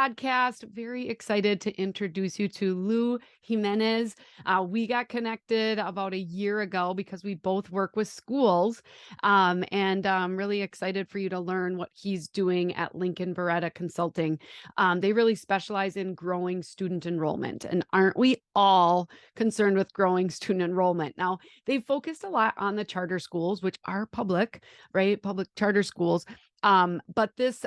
podcast. Very excited to introduce you to Lou Jimenez. We got connected about a year ago because we both work with schools, and I'm really excited for you to learn what he's doing at Lincoln Barretta Consulting. They really specialize in growing student enrollment, and aren't we all concerned with growing student enrollment? Now, they've focused a lot on the charter schools, which are public, right? Public charter schools. But this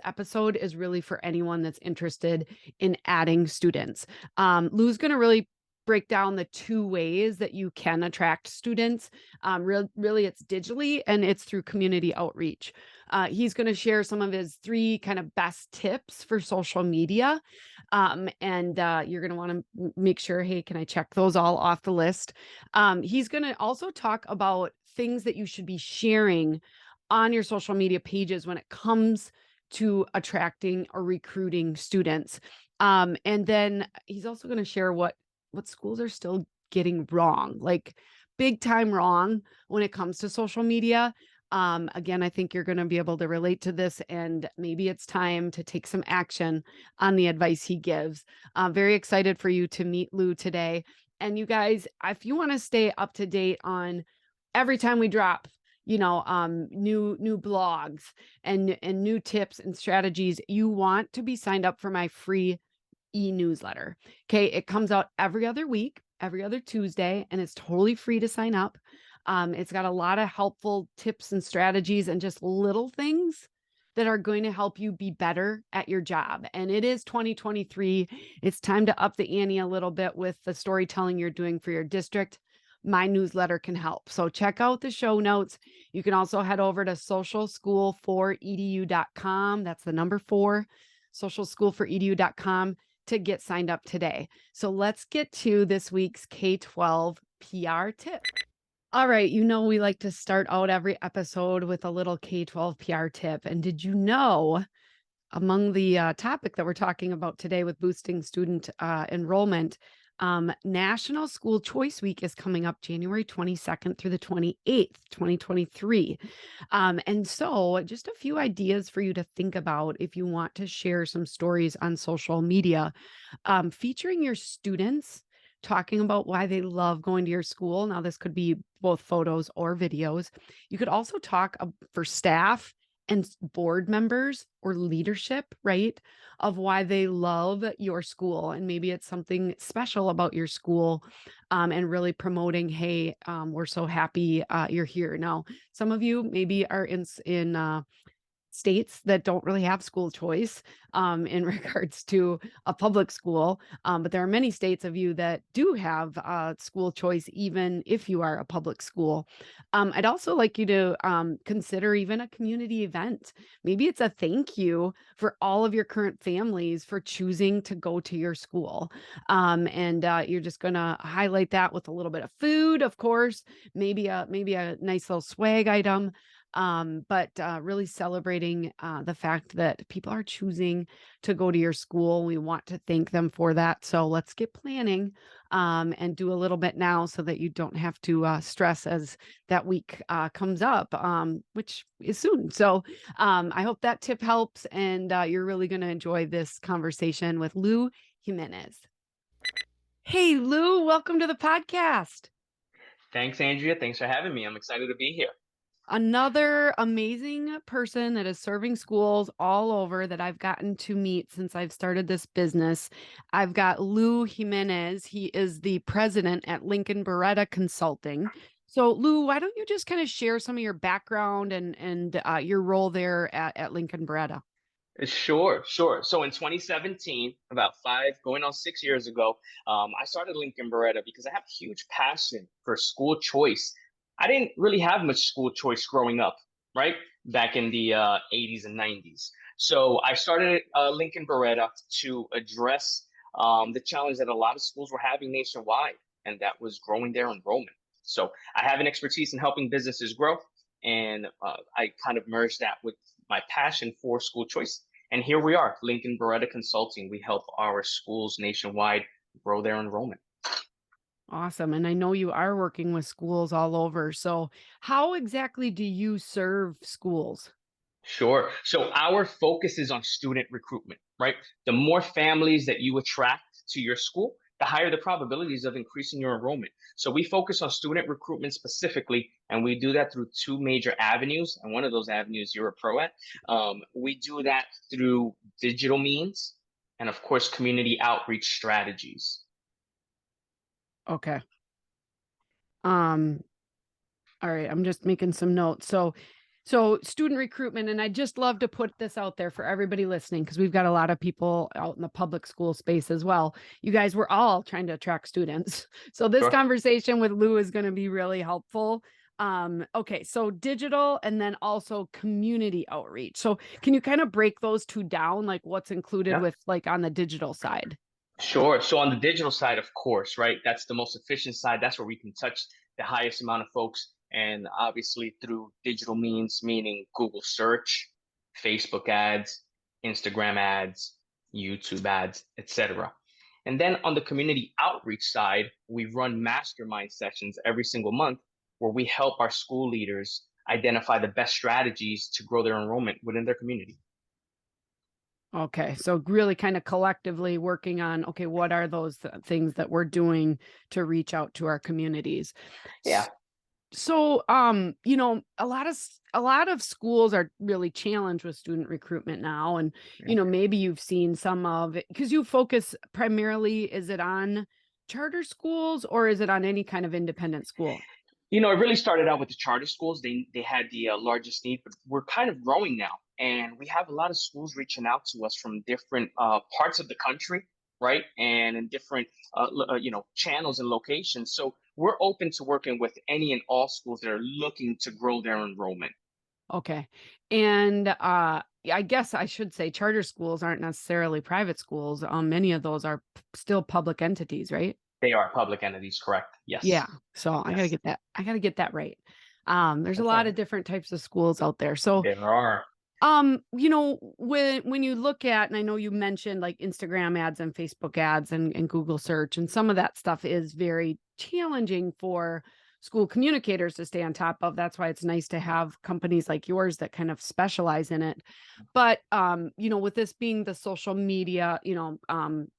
episode is really for anyone that's interested in adding students. Lou's going to really break down the two ways that you can attract students. Really, it's digitally and it's through community outreach. He's going to share some of his three kind of best tips for social media. And you're going to want to make sure, hey, can I check those all off the list? He's going to also talk about things that you should be sharing on your social media pages when it comes to attracting or recruiting students. And then he's also going to share what schools are still getting wrong, like big time wrong when it comes to social media. Again, I think you're going to be able to relate to this, and maybe it's time to take some action on the advice he gives. I'm very excited for you to meet Lou today. And you guys, if you want to stay up to date on every time we drop new blogs and new tips and strategies, you want to be signed up for my free e-newsletter. Okay. It comes out every other week, every other Tuesday, and it's totally free to sign up. It's got a lot of helpful tips and strategies and just little things that are going to help you be better at your job. And it is 2023. It's time to up the ante a little bit with the storytelling you're doing for your district. My newsletter can help. So check out the show notes. You can also head over to socialschool4edu.com. That's the number 4, socialschool4edu.com to get signed up today. So let's get to this week's K-12 PR tip. All right. We like to start out every episode with a little K-12 PR tip. And did you know, among the topic that we're talking about today with boosting student enrollment, National School Choice Week is coming up January 22nd through the 28th, 2023. And so just a few ideas for you to think about if you want to share some stories on social media, featuring your students, talking about why they love going to your school. Now, this could be both photos or videos. You could also talk for staff and board members or leadership, right, of why they love your school. And maybe it's something special about your school, and really promoting, hey, we're so happy you're here. Now, some of you maybe are in states that don't really have school choice in regards to a public school. But there are many states of you that do have school choice, even if you are a public school. I'd also like you to consider even a community event. Maybe it's a thank you for all of your current families for choosing to go to your school. And you're just going to highlight that with a little bit of food, of course, maybe a nice little swag item. But really celebrating the fact that people are choosing to go to your school. We want to thank them for that. So let's get planning and do a little bit now so that you don't have to stress as that week comes up, which is soon. So I hope that tip helps, and you're really going to enjoy this conversation with Lou Jimenez. Hey, Lou, welcome to the podcast. Thanks, Andrea. Thanks for having me. I'm excited to be here. Another amazing person that is serving schools all over that I've gotten to meet since I've started this business. I've got Lou Jimenez. He is the president at Lincoln Barretta Consulting. So, Lou, why don't you just kind of share some of your background and your role there at Lincoln Barretta? Sure. So in 2017, about 6 years ago, I started Lincoln Barretta because I have a huge passion for school choice. I didn't really have much school choice growing up, right? Back in the 80s and 90s. So I started Lincoln Barretta to address the challenge that a lot of schools were having nationwide, and that was growing their enrollment. So I have an expertise in helping businesses grow, and I kind of merged that with my passion for school choice. And here we are, Lincoln Barretta Consulting. We help our schools nationwide grow their enrollment. Awesome. And I know you are working with schools all over. So how exactly do you serve schools? Sure. So our focus is on student recruitment, right? The more families that you attract to your school, the higher the probabilities of increasing your enrollment. So we focus on student recruitment specifically, and we do that through two major avenues. And one of those avenues you're a pro at. We do that through digital means and, of course, community outreach strategies. Okay. Um, all right, I'm just making some notes. So student recruitment, and I just love to put this out there for everybody listening because we've got a lot of people out in the public school space as well. You guys, we're all trying to attract students. So this Sure. conversation with Lou is going to be really helpful. Okay, so digital and then also community outreach. So can you kind of break those two down, like what's included Yeah. with like on the digital side? Sure. So on the digital side, of course, right? That's the most efficient side. That's where we can touch the highest amount of folks. And obviously through digital means, meaning Google search, Facebook ads, Instagram ads, YouTube ads, etc. And then on the community outreach side, we run mastermind sessions every single month where we help our school leaders identify the best strategies to grow their enrollment within their community. Okay, so really kind of collectively working on, okay, what are those things that we're doing to reach out to our communities? Yeah. S- So, a lot of schools are really challenged with student recruitment now, and Yeah. maybe you've seen some of it because you focus primarily, is it on charter schools or is it on any kind of independent school? It really started out with the charter schools. They had the largest need, but we're kind of growing now, and we have a lot of schools reaching out to us from different parts of the country, right, and in different channels and locations. So we're open to working with any and all schools that are looking to grow their enrollment. Okay. And I guess I should say charter schools aren't necessarily private schools. Many of those are still public entities, right? They are public entities, correct? Yeah. Yes, So I gotta yes. get that. I gotta get that right. There's a That's lot right. of different types of schools out there. So There are. when you look at, and I know you mentioned like Instagram ads and Facebook ads and Google search, and some of that stuff is very challenging for school communicators to stay on top of. That's why it's nice to have companies like yours that kind of specialize in it. But with this being the social media,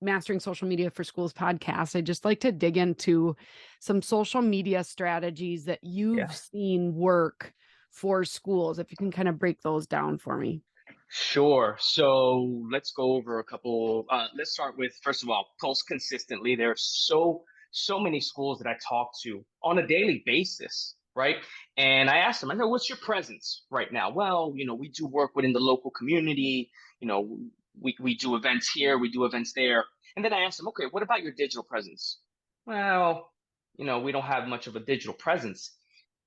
mastering social media for schools podcast, I just like to dig into some social media strategies that you've Yeah. seen work for schools, if you can kind of break those down for me. Sure. So let's go over a couple. Let's start with, first of all, post consistently. There are so many schools that I talk to on a daily basis, right? And I ask them, I know, what's your presence right now? Well, we do work within the local community. You know, we do events here, we do events there. And then I ask them, okay, what about your digital presence? Well, we don't have much of a digital presence.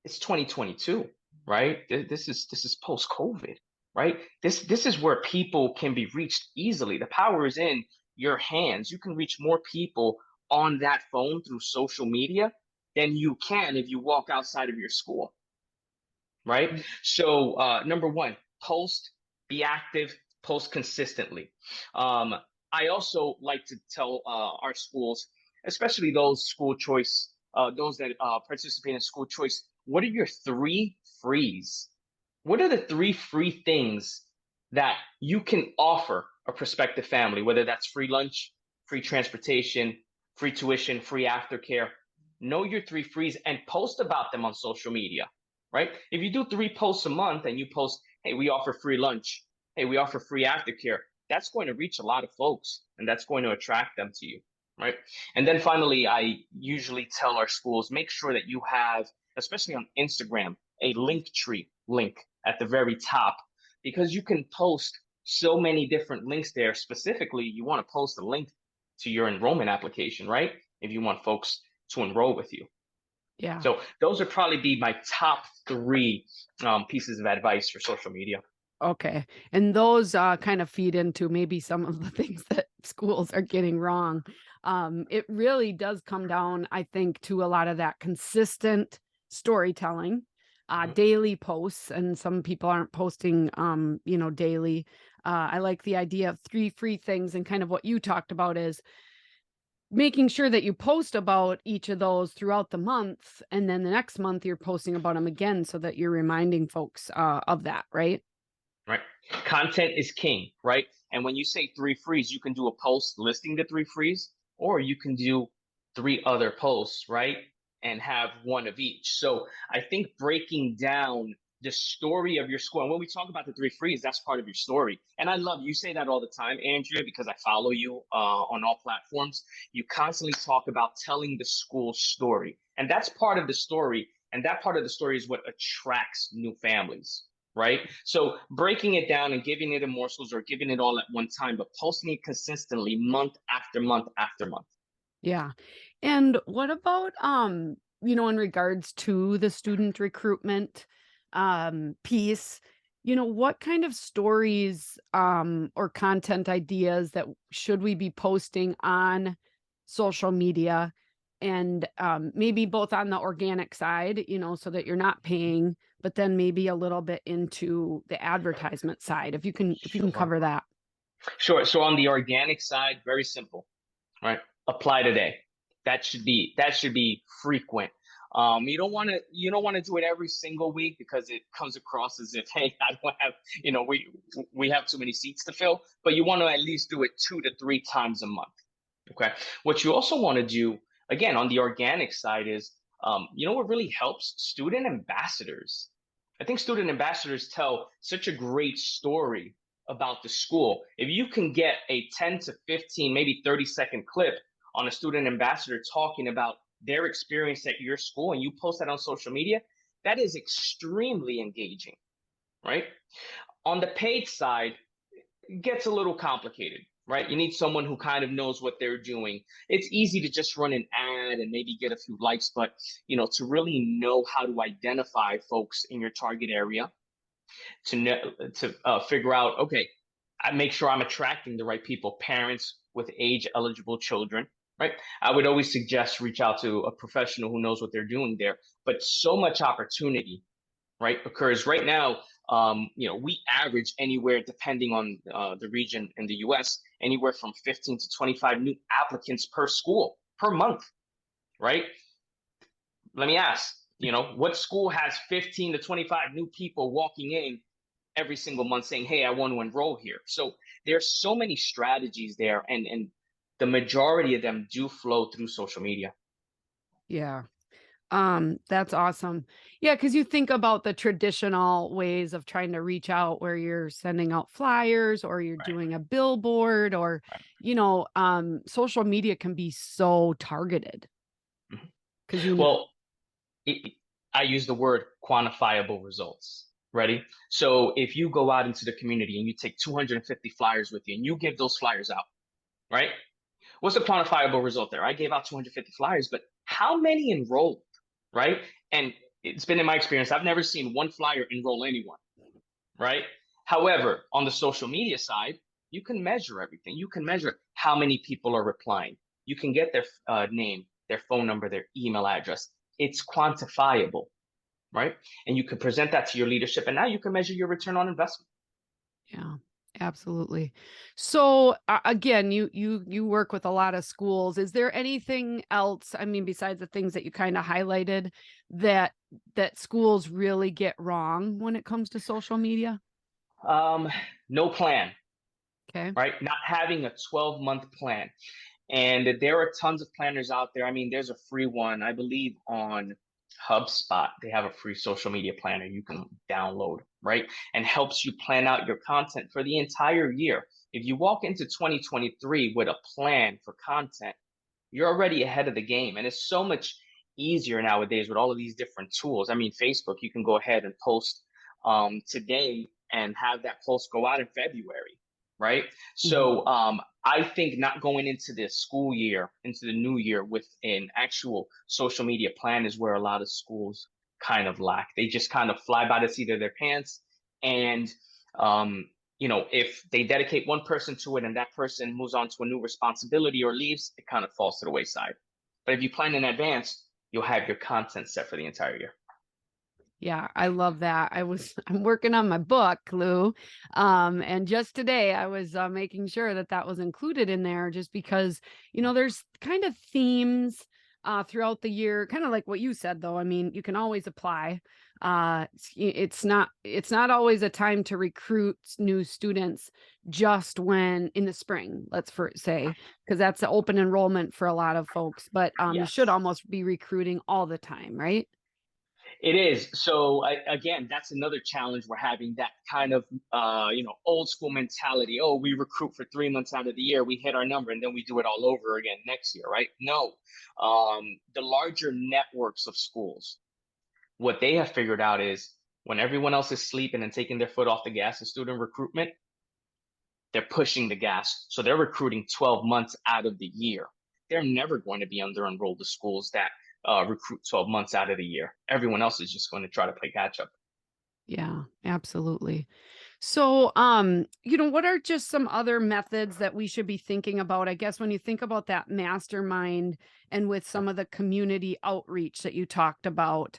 It's 2022, right? This is post COVID, right? This is where people can be reached easily. The power is in your hands. You can reach more people on that phone through social media than you can if you walk outside of your school, right? Mm. So number one, post, be active, post consistently. Um, I also like to tell our schools, especially those school choice, those that participate in school choice, what are your three frees? What are the three free things that you can offer a prospective family, whether that's free lunch, free transportation, free tuition, free aftercare? Know your three frees and post about them on social media, right? If you do 3 posts a month and you post, hey, we offer free lunch, hey, we offer free aftercare, that's going to reach a lot of folks and that's going to attract them to you, right? And then finally, I usually tell our schools, make sure that you have, especially on Instagram, a link tree link at the very top because you can post so many different links there. Specifically, you want to post a link to your enrollment application, right? If you want folks to enroll with you. Yeah. So those would probably be my top three pieces of advice for social media. Okay. And those kind of feed into maybe some of the things that schools are getting wrong. It really does come down, I think, to a lot of that consistent storytelling, Mhm. daily posts, and some people aren't posting, daily. I like the idea of three free things, and kind of what you talked about is making sure that you post about each of those throughout the month, and then the next month you're posting about them again so that you're reminding folks of that, right? right? Content is king, right? And when you say three frees, you can do a post listing the three frees, or you can do three other posts, right? And have one of each. So I think breaking down the story of your school, and when we talk about the three frees, that's part of your story. And I love you say that all the time, Andrea, because I follow you on all platforms. You constantly talk about telling the school story, and that's part of the story. And that part of the story is what attracts new families, right? So breaking it down and giving it in morsels or giving it all at one time, but posting it consistently month after month after month. Yeah. And what about in regards to the student recruitment piece, what kind of stories or content ideas that should we be posting on social media and maybe both on the organic side, so that you're not paying, but then maybe a little bit into the advertisement side, if you can Sure. cover that. Sure. So on the organic side, very simple, right? Apply today. That should be frequent. You don't want to do it every single week because it comes across as if, hey, I don't have, we have too many seats to fill. But you want to at least do it 2 to 3 times a month. Okay. What you also want to do, again, on the organic side is, what really helps student ambassadors. I think student ambassadors tell such a great story about the school. If you can get a 10 to 15, maybe 30-second clip on a student ambassador talking about their experience at your school and you post that on social media, that is extremely engaging, right? On the paid side, it gets a little complicated, right? You need someone who kind of knows what they're doing. It's easy to just run an ad and maybe get a few likes, but to really know how to identify folks in your target area, to know, to figure out, okay, I make sure I'm attracting the right people, parents with age eligible children, right? I would always suggest reach out to a professional who knows what they're doing there. But so much opportunity, right, occurs right now. We average anywhere, depending on the region in the U.S., anywhere from 15 to 25 new applicants per school per month, right? Let me ask, what school has 15 to 25 new people walking in every single month saying, hey, I want to enroll here? So there's so many strategies there, and the majority of them do flow through social media. Yeah. That's awesome. Yeah, because you think about the traditional ways of trying to reach out where you're sending out flyers or you're Right. doing a billboard or, Right. social media can be so targeted Mhm. because Well, it, I use the word quantifiable results. Ready? So if you go out into the community and you take 250 flyers with you and you give those flyers out, right? What's the quantifiable result there? I gave out 250 flyers, but how many enrolled, right? And it's been in my experience, I've never seen one flyer enroll anyone, right? However, on the social media side, you can measure everything. You can measure how many people are replying. You can get their name, their phone number, their email address. It's quantifiable, right? And you can present that to your leadership, and now you can measure your return on investment. yeah, absolutely. So again, you work with a lot of schools. Is there anything else, I mean, besides the things that you kind of highlighted that schools really get wrong when it comes to social media? Um, no plan, Okay. right? Not having a 12-month plan. And there are tons of planners out there. I mean, there's a free one, I believe, on HubSpot. They have a free social media planner you can download, right? And helps you plan out your content for the entire year. If you walk into 2023 with a plan for content, you're already ahead of the game. And it's so much easier nowadays with all of these different tools. I mean, Facebook, you can go ahead and post today and have that post go out in February, right? Mhm. So I think not going into the school year, into the new year with an actual social media plan is where a lot of schools kind of lack. They just kind of fly by the seat of their pants. And if they dedicate one person to it and that person moves on to a new responsibility or leaves, it kind of falls to the wayside. But if you plan in advance, you'll have your content set for the entire year. Yeah, I love that. I'm working on my book, Lou. And just today I was making sure that that was included in there just because, there's kind of themes throughout the year, kind of like what you said, though. I mean, you can always apply. It's not always a time to recruit new students just when in the spring, let's say, because that's the open enrollment for a lot of folks. But you should Yes. almost be recruiting all the time, right? It is. So again, that's another challenge we're having. That kind of old school mentality. Oh, we recruit for 3 months out of the year, we hit our number, and then we do it all over again next year, right? No, the larger networks of schools, what they have figured out is when everyone else is sleeping and taking their foot off the gas in student recruitment, they're pushing the gas. So they're recruiting 12 months out of the year. They're never going to be under enrolled the schools that recruit 12 months out of the year. Everyone else is just going to try to play catch up. Yeah, absolutely. So, what are just some other methods that we should be thinking about? I guess when you think about that mastermind and with some of the community outreach that you talked about,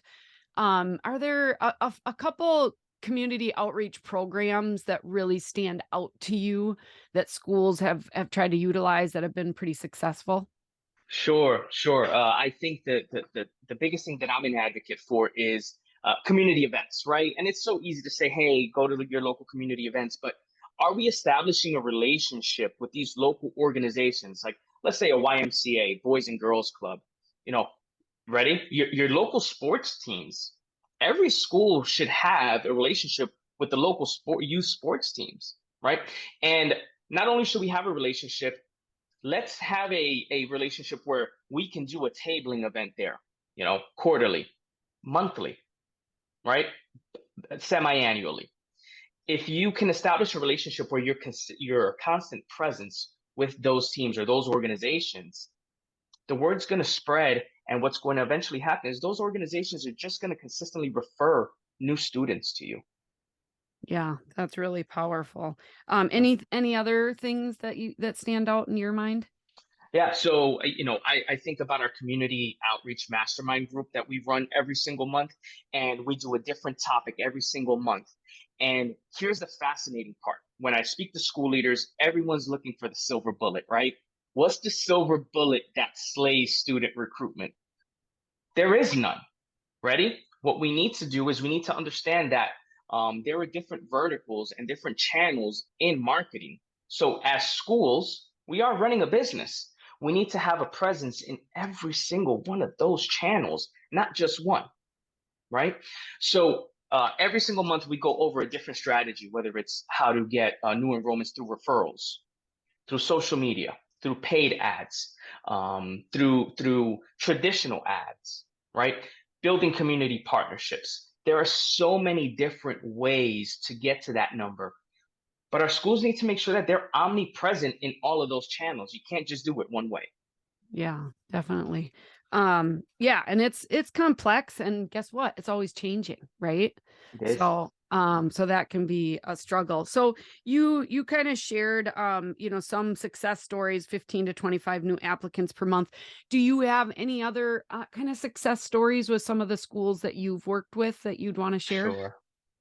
are there a couple community outreach programs that really stand out to you that schools have tried to utilize that have been pretty successful? Sure, sure. I think that the biggest thing that I'm an advocate for is community events, right? And it's so easy to say, hey, go to your local community events, but are we establishing a relationship with these local organizations, like let's say a YMCA, Boys and Girls Club? You know, ready? Your local sports teams. Every school should have a relationship with the local youth sports teams, right? And not only should we have a relationship, let's have a relationship where we can do a tabling event there, quarterly, monthly, right? Semi-annually. If you can establish a relationship where you're a constant presence with those teams or those organizations, the word's going to spread. And what's going to eventually happen is those organizations are just going to consistently refer new students to you. Yeah, that's really powerful. Uh, Any other things that stand out in your mind? Yeah, so I think about our community outreach mastermind group that we run every single month, and we do a different topic every single month. And here's the fascinating part. When I speak to school leaders, everyone's looking for the silver bullet, right? What's the silver bullet that slays student recruitment? There is none. Ready? What we need to do is we need to understand that there are different verticals and different channels in marketing. So, as schools, we are running a business. We need to have a presence in every single one of those channels, not just one, right? So, every single month we go over a different strategy, whether it's how to get new enrollments through referrals, through social media, through paid ads, through traditional ads, right? Building community partnerships. There are so many different ways to get to that number, but our schools need to make sure that they're omnipresent in all of those channels. You can't just do it one way. Yeah, definitely. Yeah, and it's complex and guess what? It's always changing, right? It is. So that can be a struggle. So you kind of shared some success stories, 15 to 25 new applicants per month. Do you have any other kind of success stories with some of the schools that you've worked with that you'd want to share? Sure.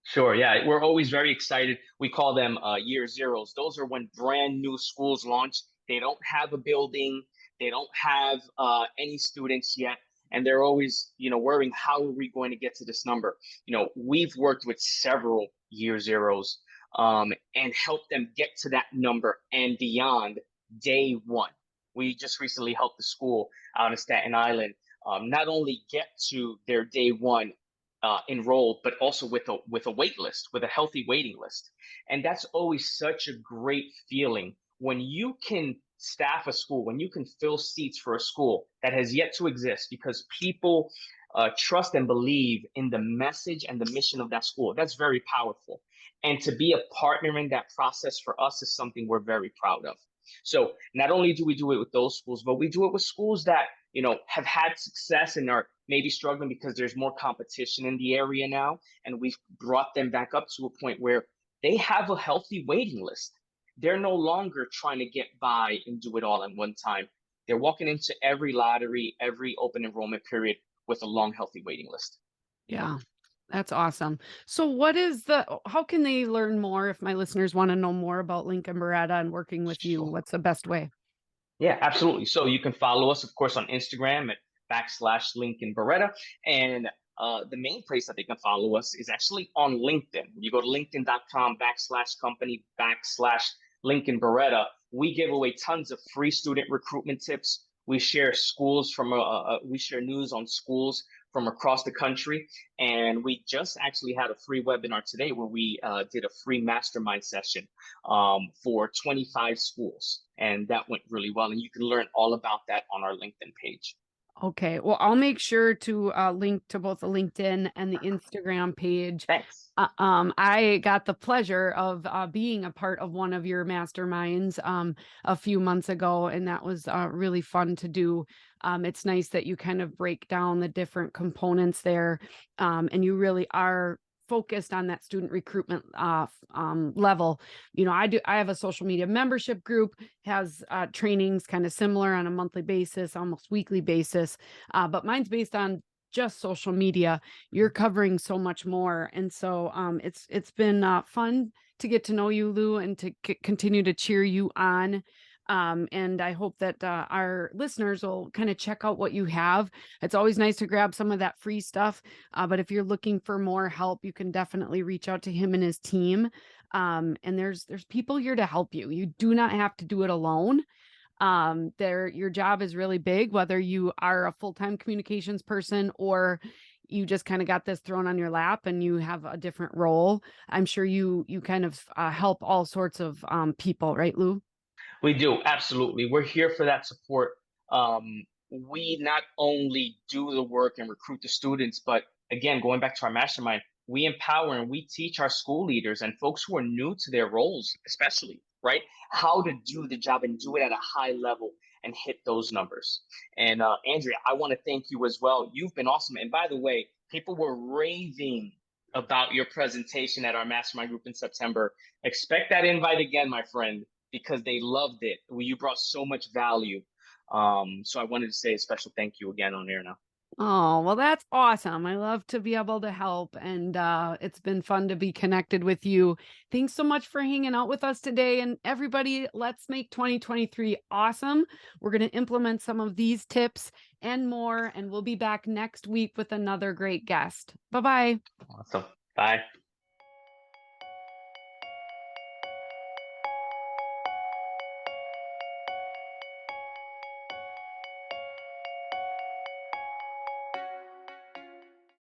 Sure. Yeah. We're always very excited. We call them year zeros. Those are when brand new schools launch. They don't have a building, they don't have any students yet. And they're always, worrying, how are we going to get to this number? We've worked with several year zeros and helped them get to that number and beyond day one. We just recently helped the school out in Staten Island not only get to their day one enrolled, but also with a wait list, with a healthy waiting list. And that's always such a great feeling when you can staff a school, when you can fill seats for a school that has yet to exist because people trust and believe in the message and the mission of that school. That's very powerful. And to be a partner in that process for us is something we're very proud of. So not only do we do it with those schools, but we do it with schools that have had success and are maybe struggling because there's more competition in the area now. And we've brought them back up to a point where they have a healthy waiting list. They're no longer trying to get by and do it all at one time. They're walking into every lottery, every open enrollment period with a long, healthy waiting list. Yeah. That's awesome. So how can they learn more if my listeners want to know more about Lincoln Barretta and working with you? Sure. What's the best way? Yeah, absolutely. So you can follow us, of course, on Instagram at Lincoln Barretta. And the main place that they can follow us is actually on LinkedIn. You go to linkedin.com/company/Lincoln Barretta. We give away tons of free student recruitment tips. We share we share news on schools from across the country. And we just actually had a free webinar today where we did a free mastermind session for 25 schools. And that went really well. And you can learn all about that on our LinkedIn page. Okay. Well, I'll make sure to link to both the LinkedIn and the Instagram page. Thanks. I got the pleasure of being a part of one of your masterminds a few months ago, and that was really fun to do. It's nice that you kind of break down the different components there, and you really are focused on that student recruitment level. I have a social media membership group, has trainings kind of similar on a monthly basis, almost weekly basis, but mine's based on just social media. You're covering so much more, and so it's been fun to get to know you, Lou, and to continue to cheer you on. And I hope that our listeners will kind of check out what you have. It's always nice to grab some of that free stuff, but if you're looking for more help, you can definitely reach out to him and his team. And there's people here to help you. You do not have to do it alone. Your job is really big, whether you are a full-time communications person or you just kind of got this thrown on your lap and you have a different role. I'm sure you kind of help all sorts of people, right, Lou? We do, absolutely. We're here for that support. We not only do the work and recruit the students, but again, going back to our mastermind, we empower and we teach our school leaders and folks who are new to their roles, especially, right, how to do the job and do it at a high level and hit those numbers. And Andrea, I want to thank you as well. You've been awesome. And by the way, people were raving about your presentation at our mastermind group in September. Expect that invite again, my friend, because they loved it. You brought so much value. So I wanted to say a special thank you again on air now. Oh, well, that's awesome. I love to be able to help, and it's been fun to be connected with you. Thanks so much for hanging out with us today. And everybody, let's make 2023 awesome. We're going to implement some of these tips and more, and we'll be back next week with another great guest. Bye-bye. Awesome. Bye.